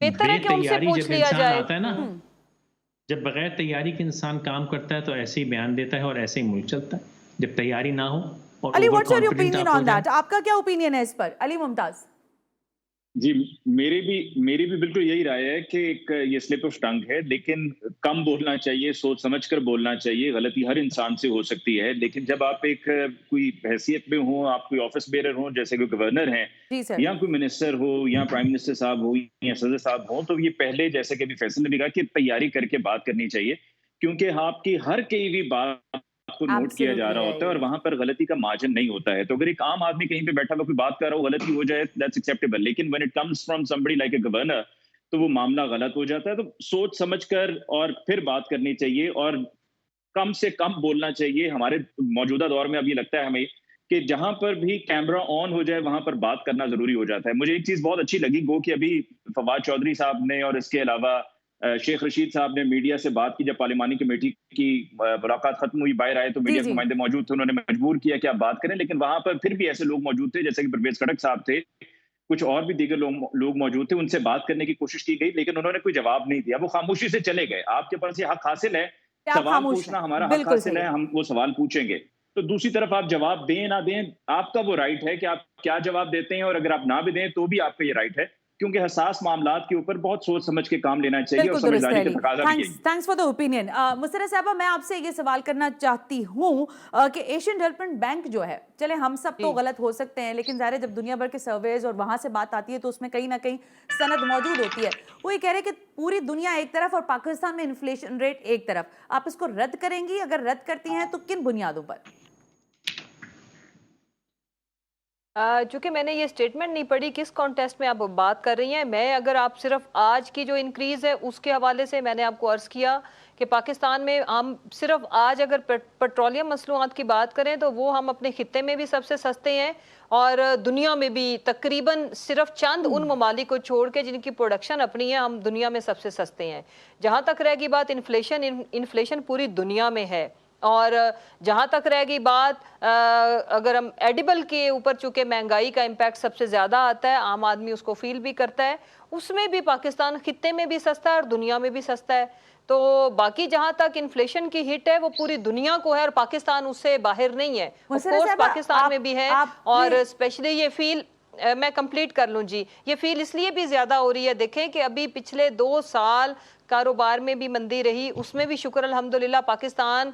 बेहतर है कि उनसे पूछ लिया जाए। आता है ना, जब बगैर तैयारी के इंसान काम करता है तो ऐसे ही बयान देता है और ऐसे ही मुल्क चलता है। जब तैयारी ना हो और Ali, what's your opinion on that? आपका क्या ओपिनियन है इस पर, अली मुमताज? जी, मेरी भी बिल्कुल यही राय है कि एक ये स्लिप ऑफ टंग है, लेकिन कम बोलना चाहिए, सोच समझकर बोलना चाहिए। गलती हर इंसान से हो सकती है, लेकिन जब आप एक कोई हैसियत में हो, आप कोई ऑफिस बेरर हो, जैसे कोई गवर्नर हैं या कोई मिनिस्टर हो या प्राइम मिनिस्टर साहब हो या सदर साहब हो, तो ये पहले जैसे कि अभी फैसल ने कहा कि तैयारी करके बात करनी चाहिए, क्योंकि आपकी हर कई भी बात को नोट किया जा रहा होता है और वहां पर गलती का मार्जिन नहीं होता है। तो अगर एक आम आदमी कहीं पे बैठा हुआ कोई बात कर रहा हो, गलती हो जाए, दैट्स एक्सेप्टेबल, लेकिन when it comes from somebody like a governor तो वो मामला गलत हो जाता है। तो सोच समझकर और फिर बात करनी चाहिए और कम से कम बोलना चाहिए। हमारे मौजूदा दौर में अब ये लगता है हमें कि जहां पर भी कैमरा ऑन हो जाए वहां पर बात करना जरूरी हो जाता है। मुझे एक चीज बहुत अच्छी लगी, गो कि अभी फवाद चौधरी साहब ने और इसके अलावा शेख रशीद साहब ने मीडिया से बात की। जब पार्लिमानी कमेटी की मुलाकात खत्म हुई, बाहर आए तो मीडिया के नुमाइंदे मौजूद थे, उन्होंने मजबूर किया कि आप बात करें, लेकिन वहां पर फिर भी ऐसे लोग मौजूद थे जैसे कि परवेज खड़क साहब थे, कुछ और भी दीगर लोग मौजूद थे, उनसे बात करने की कोशिश की गई, लेकिन उन्होंने कोई जवाब नहीं दिया, वो खामोशी से चले गए। आपके पास ये हक हासिल है, सवाल पूछना हमारा हक हासिल है, हम वो सवाल पूछेंगे। तो दूसरी तरफ आप जवाब दें ना दें, आपका वो राइट है कि आप क्या जवाब देते हैं, और अगर आप ना भी दें तो भी आपका ये राइट है, क्योंकि हसास मामलात के ऊपर बहुत सोच समझ के काम लेना चाहिए और समझदारी का तकाजा भी है। Thanks for the opinion. Musarrat साहबा, मैं आपसे ये सवाल करना चाहती हूँ कि एशियन डेवलपमेंट बैंक जो है, चले हम सब तो गलत हो सकते हैं, लेकिन ज़ाहिर है जब दुनिया भर के सर्वेज और वहाँ से बात आती है तो उसमें कहीं ना कहीं सनद मौजूद होती है। वो ये कह रहे हैं कि पूरी दुनिया एक तरफ और पाकिस्तान में इन्फ्लेशन रेट एक तरफ, आप इसको रद्द करेंगी? अगर रद्द करती हैं तो किन बुनियादों पर? चूंकि मैंने ये स्टेटमेंट नहीं पढ़ी किस कॉन्टेस्ट में आप बात कर रही हैं। मैं अगर आप सिर्फ आज की जो इंक्रीज है उसके हवाले से मैंने आपको अर्ज किया कि पाकिस्तान में हम सिर्फ आज अगर पेट्रोलियम मसनूआत की बात करें तो वो हम अपने खित्ते में भी सबसे सस्ते हैं और दुनिया में भी तकरीबन सिर्फ चंद उन ममालिक को छोड़ के जिनकी प्रोडक्शन अपनी है, हम दुनिया में सबसे सस्ते हैं। जहाँ तक रहेगी बात इन्फ्लेशन पूरी दुनिया में है। और जहाँ तक रहेगी बात अगर हम एडिबल के ऊपर, चूंकि महंगाई का इम्पैक्ट सबसे ज़्यादा आता है, आम आदमी उसको फील भी करता है, उसमें भी पाकिस्तान खित्ते में भी सस्ता है और दुनिया में भी सस्ता है। तो बाकी जहाँ तक इन्फ्लेशन की हिट है वो पूरी दुनिया को है और पाकिस्तान उससे बाहर नहीं है। ऑफ कोर्स पाकिस्तान में भी है और स्पेशली ये फील मैं कंप्लीट कर लूँ जी, ये फील इसलिए भी ज़्यादा हो रही है। देखें कि अभी पिछले 2 साल कारोबार में भी मंदी रही, उसमें भी शुक्र अल्हम्दुलिल्लाह पाकिस्तान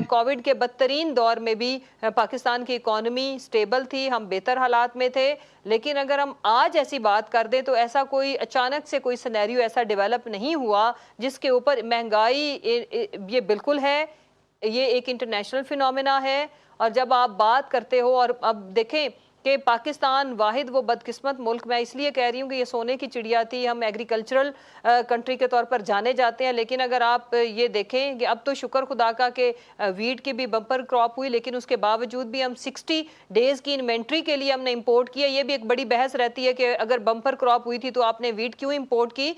कोविड के बदतरीन दौर में भी पाकिस्तान की इकॉनमी स्टेबल थी, हम बेहतर हालात में थे। लेकिन अगर हम आज ऐसी बात कर दें तो ऐसा कोई अचानक से कोई सिनेरियो ऐसा डेवलप नहीं हुआ जिसके ऊपर महंगाई ये बिल्कुल है, ये एक इंटरनेशनल फिनोमेना है। और जब आप बात करते हो और अब देखें कि पाकिस्तान वाहिद वो बदकिस्मत मुल्क, मैं इसलिए कह रही हूँ कि ये सोने की चिड़िया थी, हम एग्रीकल्चरल कंट्री के तौर पर जाने जाते हैं, लेकिन अगर आप ये देखें कि अब तो शुक्र खुदा का कि वीट की भी बम्पर क्रॉप हुई, लेकिन उसके बावजूद भी हम 60 डेज की इन्वेंट्री के लिए हमने इंपोर्ट किया। ये भी एक बड़ी बहस रहती है कि अगर बम्पर क्रॉप हुई थी तो आपने वीट क्यों इंपोर्ट की।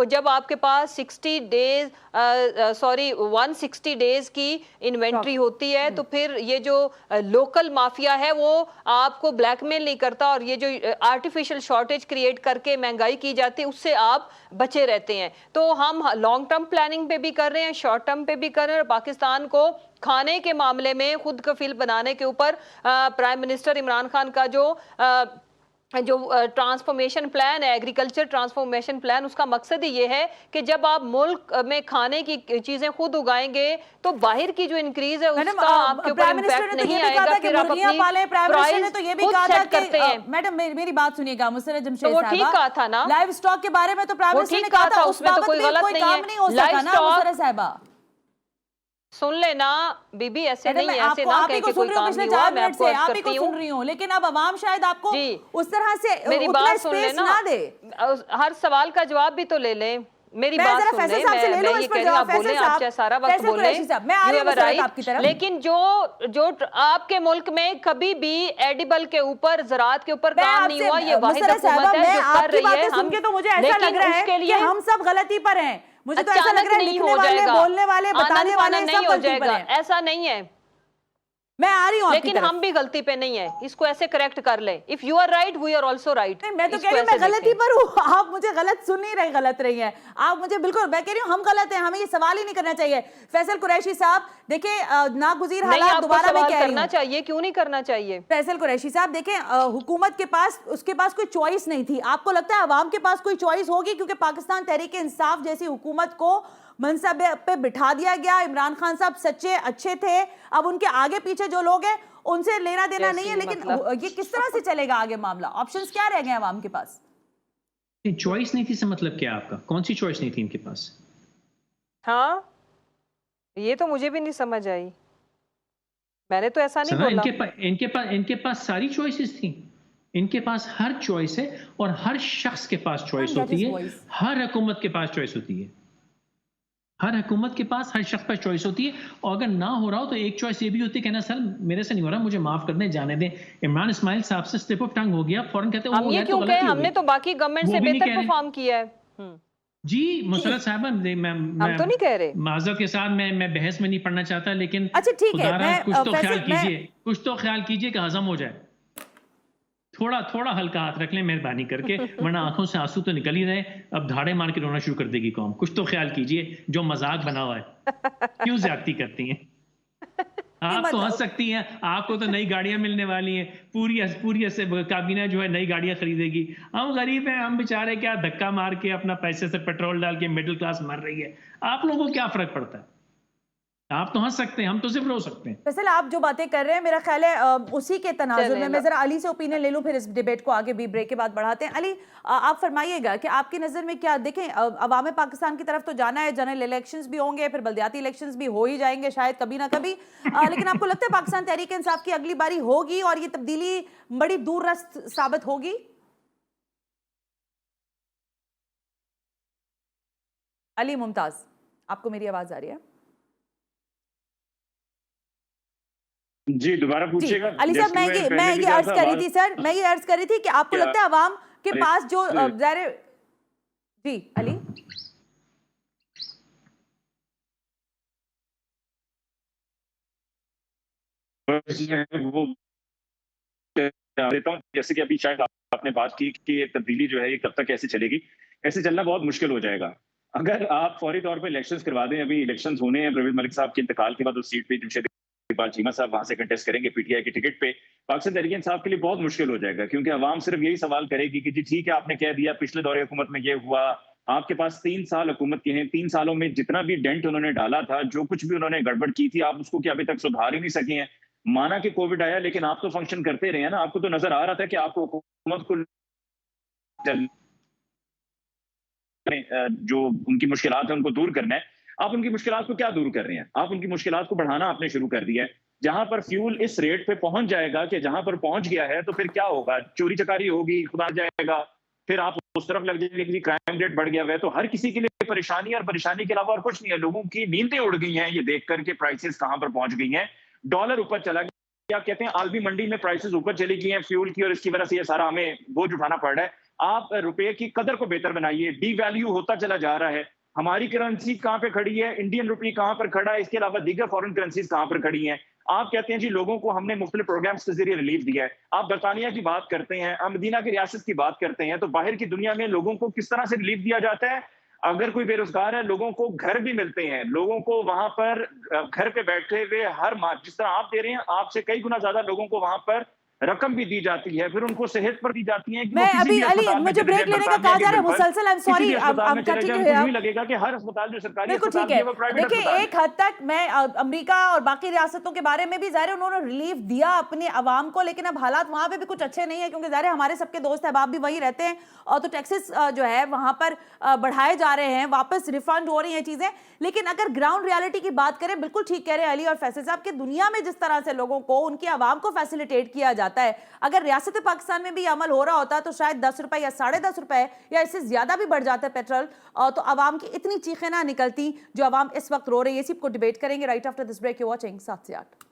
जब आपके पास 160 डेज की इन्वेंट्री होती है तो फिर ये जो लोकल माफिया है वो आपको ब्लैकमेल नहीं करता, और ये जो आर्टिफिशियल शॉर्टेज क्रिएट करके महंगाई की जाती है उससे आप बचे रहते हैं। तो हम लॉन्ग टर्म प्लानिंग पे भी कर रहे हैं, शॉर्ट टर्म पे भी कर रहे हैं, और पाकिस्तान को खाने के मामले में खुद कफील बनाने के ऊपर प्राइम मिनिस्टर इमरान खान का जो ट्रांसफॉर्मेशन प्लान है, एग्रीकल्चर ट्रांसफॉर्मेशन प्लान, उसका मकसद ही ये है कि जब आप मुल्क में खाने की चीजें खुद उगाएंगे तो बाहर की जो इंक्रीज है उसका आपके ऊपर इम्पैक्ट नहीं आएगा। फिर आप अपनी प्राइस तो ये भी कहा था कि मैडम मेरी बात सुनिएगा, मुसर्रत जमशेद वो ठीक कहा था ना, लाइव स्टॉक के बारे में तो प्राइम मिनिस्टर ने कहा था उसमें तो कोई गलत नहीं है। लाइव स्टॉक सुन लेना बीबी, ऐसे नहीं, ऐसे ना कह के कोई काम नहीं हुआ, मैं आपको अर्ज करती हूँ, लेकिन अब अवाम शायद आपको उस तरह से मेरी बात सुन लेना, हर सवाल का जवाब भी तो ले लें। मेरी बात सुन ले, मैं ये कह रही हूँ आप बोले, आप चाहे सारा वक्त बोले, लेकिन जो आपके मुल्क में कभी भी एडिबल के ऊपर, ज़राअत के ऊपर काम नहीं हुआ, ये वाहिद हुकूमत है जो कर रही है। हम तो मुझे ऐसा लग रहा है कि हम सब गलती पर हैं। मुझे तो ऐसा लग रहा है लिखने वाले, बोलने वाले, बताने वाले नहीं हो जाएगा, ऐसा नहीं है। मैं आ रही हूँ, लेकिन हम भी गलती पे नहीं है, इसको ऐसे करेक्ट कर ले। If you are right we are also right. मैं तो कह रही हूँ मैं गलती पर हूँ, आप मुझे गलत सुन नहीं रहे, गलत रही है आप मुझे बिल्कुल। मैं कह रही हूँ हम गलत हैं, हमें ये सवाल ही नहीं करना चाहिए। फैसल कुरैशी साहब देखिए, नागुज़ीर हालात दोबारा मैं कह रही हूँ, चाहिए क्यों नहीं करना चाहिए। फैसल कुरैशी साहब देखें, हुकूमत के पास, उसके पास कोई चॉइस नहीं थी। आपको लगता है अवाम के पास कोई चॉइस होगी? क्योंकि पाकिस्तान तहरीक इंसाफ जैसी हुकूमत को मनसब पे बिठा दिया गया। इमरान खान साहब सच्चे अच्छे थे, अब उनके आगे पीछे जो लोग हैं उनसे लेना देना नहीं है, लेकिन ये किस तरह से चलेगा आगे मामला? ऑप्शंस क्या रह गए अवाम के पास? चॉइस नहीं थी से मतलब क्या आपका? कौन सी चॉइस नहीं थी इनके पास? हाँ, ये तो मुझे भी नहीं समझ आई, मैंने तो ऐसा नहीं बोला। इनके पास सारी चॉइसेस थी, इनके पास हर चॉइस है, और हर शख्स के पास चॉइस होती है, हर हुकूमत के पास चॉइस होती है, हर हुकूमत के पास, हर शख्स पर चॉइस होती है। और अगर ना हो रहा हो तो एक चॉइस ये भी होती है, कहना सर मेरे से नहीं हो रहा, मुझे माफ कर दें, जाने दें। इमरान इस्माइल साहब से स्लिप ऑफ टंग हो गया, फौरन कहते हम ये क्यों कहें, हमने तो बाकी गवर्नमेंट से बेहतर परफॉर्म किया है। जी मुसर्रत साहब, हम तो नहीं कह रहे, माजरत के साथ मैं बहस में नहीं पढ़ना चाहता, लेकिन अच्छा ठीक है, कुछ तो ख्याल कीजिए, कुछ तो ख्याल कीजिए कि हजम हो जाए। थोड़ा हल्का हाथ रख लें मेहरबानी करके, वरना आंखों से आंसू तो निकल ही रहे, अब धाड़े मार के रोना शुरू कर देगी कौम। कुछ तो ख्याल कीजिए, जो मजाक बना हुआ है, क्यों ज्यादती करती हैं आप? तो हंस सकती हैं, आपको तो नई गाड़ियां मिलने वाली हैं, पूरी से काबीना जो है नई गाड़ियां खरीदेगी। हम गरीब हैं, हम बेचारे क्या धक्का मार के अपना पैसे से पेट्रोल डाल के मिडिल क्लास मर रही है, आप लोगों को क्या फर्क पड़ता है? आप तो हंस सकते हैं, हम तो सिर्फ रो सकते हैं। फैसल आप जो बातें कर रहे हैं, मेरा ख्याल है उसी के तनाजुर में मैं जरा अली से ओपिनियन ले लूं, फिर इस डिबेट को आगे भी ब्रेक के बाद बढ़ाते हैं। अली आप फरमाइएगा कि आपकी नज़र में क्या, देखें अवाम पाकिस्तान की तरफ तो जाना है, जनरल इलेक्शंस भी होंगे, फिर बल्दियाती इलेक्शंस भी हो ही जाएंगे शायद कभी ना कभी, लेकिन आपको लगता है पाकिस्तान तहरीक इंसाफ की अगली बारी होगी और ये तब्दीली बड़ी दूररस्त साबित होगी? अली मुमताज, आपको मेरी आवाज आ रही है? जी दोबारा पूछिएगा। अली साहब, मैं ये अर्ज कर रही थी सर, मैं ये अर्ज कर रही थी कि आपको लगता है अवाम के पास जो जी अली वो देता हूँ, जैसे कि अभी शायद आपने बात की कि ये तब्दीली जो है ये कब तक ऐसे चलेगी, ऐसे चलना बहुत मुश्किल हो जाएगा। अगर आप फौरी तौर पर इलेक्शंस करवा दें, अभी इलेक्शंस होने हैं, परवेज मलिक साहब के इंतकाल के बाद उस सीट पे जमशेद इकबाल चीमा साहब वहां से कंटेस्ट करेंगे पीटीआई के टिकट पे, पाकिस्तान तहरीक इंसाफ के लिए बहुत मुश्किल हो जाएगा, क्योंकि अवाम सिर्फ यही सवाल करेगी कि जी ठीक है आपने कह दिया पिछले दौरे हुकूमत में ये हुआ, आपके पास 3 साल हुकूमत के हैं, 3 सालों में जितना भी डेंट उन्होंने डाला था, जो कुछ भी उन्होंने गड़बड़ की थी, आप उसको क्या अभी तक सुधार ही नहीं सके हैं। माना कि कोविड आया, लेकिन आप तो फंक्शन करते रहे हैं ना, आपको तो नजर आ रहा था कि आपको हुकूमत को जो उनकी मुश्किलात है उनको दूर करना है। आप उनकी मुश्किलात को क्या दूर कर रहे हैं? आप उनकी मुश्किलात को बढ़ाना आपने शुरू कर दिया है। जहां पर फ्यूल इस रेट पे पहुंच जाएगा कि जहां पर पहुंच गया है तो फिर क्या होगा, चोरी चकारी होगी, खुदा जाएगा, फिर आप उस तरफ लग जाएंगे कि क्राइम रेट बढ़ गया है। तो हर किसी के लिए परेशानी, और परेशानी के अलावा और कुछ नहीं है। लोगों की नींदें उड़ गई हैं ये देख करके प्राइसेस कहां पर पहुंच गई हैं। डॉलर ऊपर चला गया, क्या कहते हैं, आलमी मंडी में प्राइसेस ऊपर चली गई हैं फ्यूल की, और इसकी वजह से ये सारा हमें बोझ उठाना पड़ रहा है। आप रुपए की कदर को बेहतर बनाइए, डी वैल्यू होता चला जा रहा है। हमारी करेंसी कहां पे खड़ी है, इंडियन रुपी कहां पर खड़ा है, इसके अलावा दीगर फॉरेन करेंसीज कहां पर खड़ी हैं। आप कहते हैं जी लोगों को हमने मुख्तलिफ प्रोग्राम्स के जरिए रिलीफ दिया है। आप बरतानिया की बात करते हैं, आप मदीना की रियासत की बात करते हैं, तो बाहर की दुनिया में लोगों को किस तरह से रिलीफ दिया जाता है। अगर कोई बेरोजगार है, लोगों को घर भी मिलते हैं, लोगों को वहां पर घर पे बैठे हुए हर माह जिस तरह आप दे रहे हैं, आपसे कई गुना ज्यादा लोगों को वहां पर रकम भी दी जाती है, फिर उनको सेहत पर दी जाती है। मैं अभी अली मुझे ब्रेक लेने का कहा जा रहा है मुसलसल, I am sorry, I'm cutting you here। लगेगा कि हर अस्पताल जो सरकारी बिल्कुल ठीक है। देखिए एक हद तक मैं अमेरिका और बाकी रियासतों के बारे में भी ज़ाहिर उन्होंने रिलीफ दिया अपने अवाम को, लेकिन अब हालात वहाँ पे भी कुछ अच्छे नहीं है, क्योंकि ज़ाहिर हमारे सबके दोस्त अहबाब भी वहीं रहते हैं, और तो टैक्सेस जो है वहाँ पर बढ़ाए जा रहे हैं, वापस रिफंड हो रही हैं चीज़ें। लेकिन अगर ग्राउंड रियलिटी की बात करें, बिल्कुल ठीक कह रहे हैं अली और फैसल साहब कि दुनिया में जिस तरह से लोगों को, उनके अवाम को फैसिलिटेट किया जाता है, अगर रियासत पाकिस्तान में भी अमल हो रहा होता तो शायद 10 रुपए या 10.5 रुपए या इससे ज्यादा भी बढ़ जाता है पेट्रोल, तो अवाम की इतनी चीखें ना निकलती जो अवाम इस वक्त रो रही है। इसी को डिबेट करेंगे right after this break. You watching 7 से 8।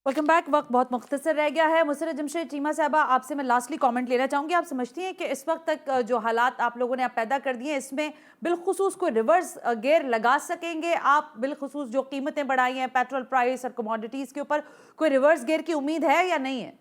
Welcome back. वक्त बहुत मुख्तसर रह गया है। मुसर्रत जमशेद चीमा साहबा, आपसे मैं लास्टली कमेंट लेना चाहूँगी। आप समझती हैं कि इस वक्त तक जो हालात आप लोगों ने पैदा कर दिए हैं, इसमें बिलखुसूस कोई रिवर्स गेयर लगा सकेंगे आप? बिलखुसूस जो कीमतें बढ़ाई हैं पेट्रोल प्राइस और कमोडिटीज़ के ऊपर, कोई रिवर्स गेयर की उम्मीद है या नहीं है?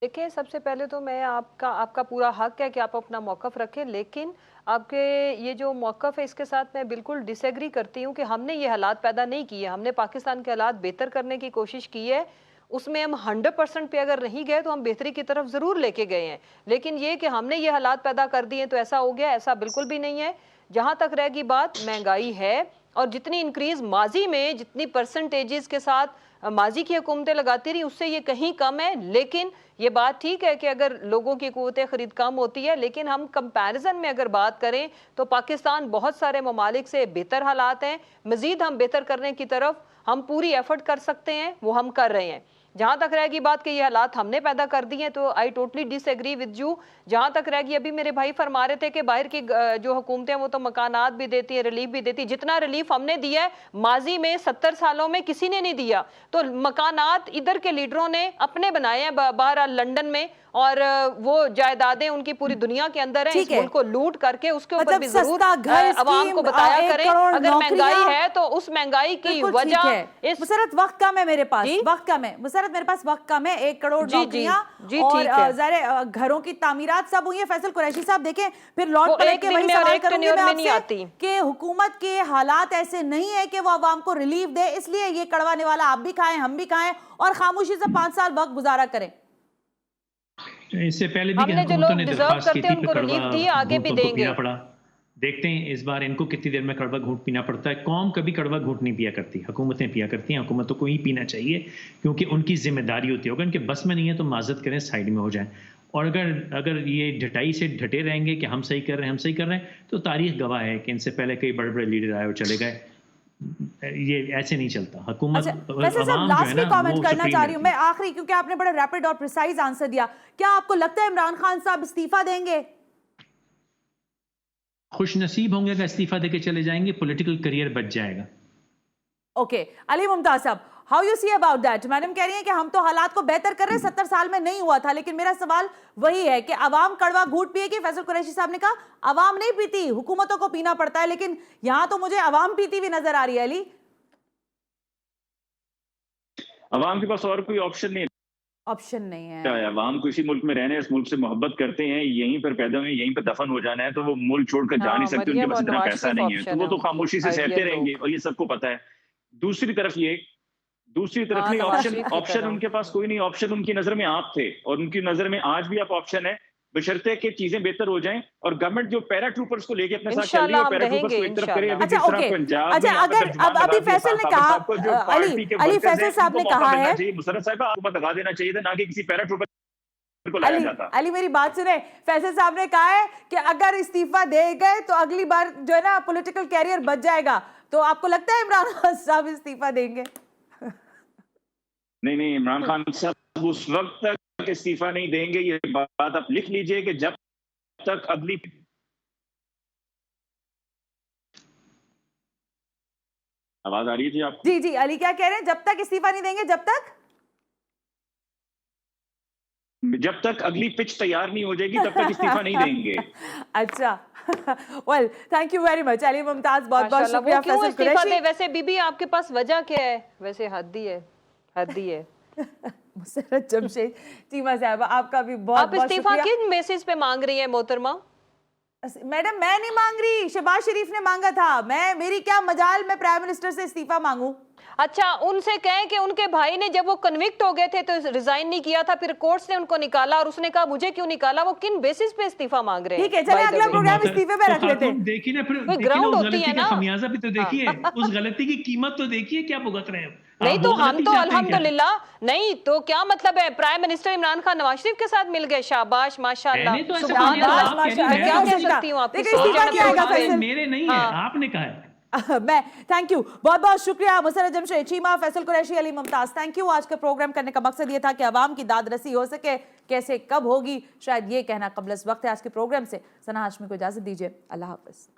देखिए, सबसे पहले तो मैं आपका पूरा हक है कि आप अपना मौक़िफ़ रखें, लेकिन आपके ये जो मौक़िफ़ है इसके साथ मैं बिल्कुल डिसएग्री करती हूँ कि हमने ये हालात पैदा नहीं किए। हमने पाकिस्तान के हालात बेहतर करने की कोशिश की है, उसमें हम 100% पे अगर नहीं गए तो हम बेहतरी की तरफ ज़रूर लेके गए हैं। लेकिन ये कि हमने ये हालात पैदा कर दिए तो ऐसा हो गया, ऐसा बिल्कुल भी नहीं है। जहाँ तक रहेगी बात, महंगाई है, और जितनी इंक्रीज़ माजी में, जितनी परसेंटेजेस के साथ माजी की हुकूमतें लगाती रही, उससे ये कहीं कम है। लेकिन ये बात ठीक है कि अगर लोगों की क़ुव्वत ख़रीद कम होती है, लेकिन हम कंपैरिजन में अगर बात करें तो पाकिस्तान बहुत सारे ममालिक से बेहतर हालात हैं। मज़ीद हम बेहतर करने की तरफ हम पूरी एफर्ट कर सकते हैं, वो हम कर रहे हैं। जहाँ तक रहेगी बात कि ये हालात हमने पैदा कर दिए हैं, तो I totally disagree with you. जहाँ तक रहेगी, अभी मेरे भाई फरमा रहे थे कि बाहर की जो हुकूमतें हैं वो तो मकानात भी देती हैं, रिलीफ भी देती है। जितना रिलीफ हमने दिया है माजी में 70 सालों में किसी ने नहीं दिया। तो मकानात इधर के लीडरों ने अपने बनाए हैं बाहर लंदन में, और वो जायदादें उनकी पूरी दुनिया के अंदर है। इस मुल्क को लूट करके उसके ऊपर भी जरूर अवाम को बताया करें। अगर महंगाई है तो उस महंगाई की वजह इस मुसरत वक्त कम है मेरे पास, वक्त कम है मुसरत, मेरे पास वक्त कम है। 1 करोड़ नौकरियां और ज़ाहिर घरों की तामीरात सब हुई है। फैसल कुरैशी साहब देखें, फिर लौट पलट के वही सवाल करूंगी मैं आपसे कि हुकूमत के हालात ऐसे नहीं है कि वो अवाम को रिलीफ दे, इसलिए ये कड़वा निवाला आप भी खाएं, हम भी खाएं, और खामोशी से 5 साल वक्त गुजारा करें। इससे पहले भी हमने जो लोग डिजर्व करते हैं उनको रिलीफ दिए, आगे भी देंगे। देखते हैं इस बार इनको कितनी देर में कड़वा घूंट पीना पड़ता है। कौम कभी कड़वा घूंट नहीं पिया करती, हुकूमतें पिया करती हैं। हुकूमतों को ही पीना चाहिए, क्योंकि उनकी जिम्मेदारी होती है। अगर उनके बस में नहीं है तो माजत करें, साइड में हो जाएं। और अगर ये ढटाई से ढटे रहेंगे कि हम सही कर रहे हैं, हम सही कर रहे हैं, तो तारीख गवाह है कि इनसे पहले कई बड़े बड़े लीडर आए और चले गए। ये ऐसे नहीं चलता। हुकूमत लास्टली कमेंट करना चाह रही हूँ मैं आखिरी, क्योंकि आपने बड़ा रैपिड और प्रिसाइज आंसर दिया। क्या आपको लगता है इमरान खान साहब इस्तीफा देंगे? खुश नसीब होंगे अगर इस्तीफा देके चले जाएंगे, पॉलिटिकल करियर बच जाएगा। ओके, अली मुमताज साहब, how you see about that? Madam कह रही हैं कि हम तो हालात को बेहतर कर रहे हैं, 70 साल में नहीं हुआ था। लेकिन मेरा सवाल वही है कि अवाम कड़वा घूंट पिएगी। फैसल कुरैशी साहब ने कहा अवाम नहीं पीती, हुकूमतों को पीना पड़ता है, लेकिन यहां तो मुझे अवाम पीती हुई नजर आ रही है। अली, अवाम के पास और कोई ऑप्शन नहीं है। अवाम को इसी मुल्क में रहने, इस मुल्क से मोहब्बत करते हैं, यहीं पर पैदा हुए, यहीं पर दफन हो जाना है, तो वो मुल्क छोड़कर जा नहीं सकते। उनके पास इतना पैसा नहीं है, तो वो तो खामोशी से सहते रहेंगे, और ये सबको पता है। दूसरी तरफ नहीं, ऑप्शन उनके पास कोई नहीं। ऑप्शन उनकी नजर में आप थे, और उनकी नजर में आज भी आप ऑप्शन है। बशर्ते कि चीजें बेहतर हो जाएं और गवर्नमेंट जो पैरा ट्रूपर्स को लेके अपने साथ चल रही इंशाल्लाह है हम पैरा ट्रूपर्स को रहेंगे, एक तरफ करे। इंशाल्लाह। अभी अच्छा, जिस तरह ओके। पंजाब अच्छा, में यहाँ पे अगर तर्जुमान अब अभी लगा दिया फैसल ने साहब कहा, साहब को, जो अली पार्टी के अली वर्कर्स फैसल हैं, साहब ने उनको कहा मौका मिलना है, चाहिए। मुशर्रफ साहब आपको लगा देना चाहिए था, ना कि किसी पैरा ट्रूपर को लाया जाता। अली मेरी बात सुने, फैसल साहब ने कहा है कि अगर इस्तीफा दे गए तो अगली बार जो है ना पॉलिटिकल कैरियर बच जाएगा। तो आपको लगता है इमरान खान साहब इस्तीफा देंगे? नहीं, इमरान खान साहब उस वक्त तक इस्तीफा नहीं देंगे। ये बात आप लिख लीजिए कि जब तक अगली आवाज आ रही है जी आपको? जी अली क्या कह रहे हैं? जब तक इस्तीफा नहीं देंगे, जब तक अगली पिच तैयार नहीं हो जाएगी तब तक इस्तीफा नहीं देंगे। अच्छा well thank you very much Ali Mumtaz, बहुत बहुत माशाल्लाह, शुक्रिया वो क्यों फैसल इस्तीफा कुरैशी। दे? वैसे बीबी आपके पास वजह क्या है? वैसे हद ही है। मुसर्रत जमशेद चीमा साहब आपका भी बहुत आप बहुत इस्तीफा शुक्रिया। किन बेसिस पे मांग रही है मोहतरमा? मैडम मैं नहीं मांग रही, शहबाज शरीफ ने मांगा था। मेरी क्या मजाल मैं प्राइम मिनिस्टर से इस्तीफा मांगू? अच्छा, उनसे कहें कि उनके भाई ने जब वो कन्विक्ट हो गए थे तो रिजाइन नहीं किया था, फिर कोर्ट्स ने उनको निकाला और उसने कहा मुझे क्यों निकाला? वो किन बेसिस पे इस्तीफा मांग रहे हैं? ठीक है, चलिए अगला प्रोग्राम इस्तीफे पे रख लेते हैं। देखिए ना, फिर कोई देखिए ना, ग्राउंड उस होती गलती है का ना। खमियाजा भी तो देखिए, उस गलती की कीमत तो देखिए क्या भुगत रहे हैं। नहीं आप तो वो हम गलती तो चाहते हैं क्या? अल्हम्दुलिल्लाह, नहीं तो क्या मतलब है? प्राइम मिनिस्टर इमरान खान नवाज शरीफ के साथ मिल गए, शाबाश माशाल्लाह, मैंने तो ऐसा सुभान नहीं कहा, अल्लाह। आप कह रही हैं, मैं क्या मैं कह तो सकती हूँ आपकी देखिए, सोच? इस्तीफा क्या आएगा फैसल? मेरे नहीं है, आपने कहा है। मैं थैंक यू, बहुत बहुत शुक्रिया मुसर्रत जमशेद चीमा, फैसल कुरैशी, अली मुमताज, थैंक यू। आज का प्रोग्राम करने का मकसद ये था कि अवाम की दाद रसी हो सके, कैसे कब होगी शायद ये कहना कबल वक्त है। आज के प्रोग्राम से सना हाशमी को इजाजत दीजिए, अल्लाह हाफिज।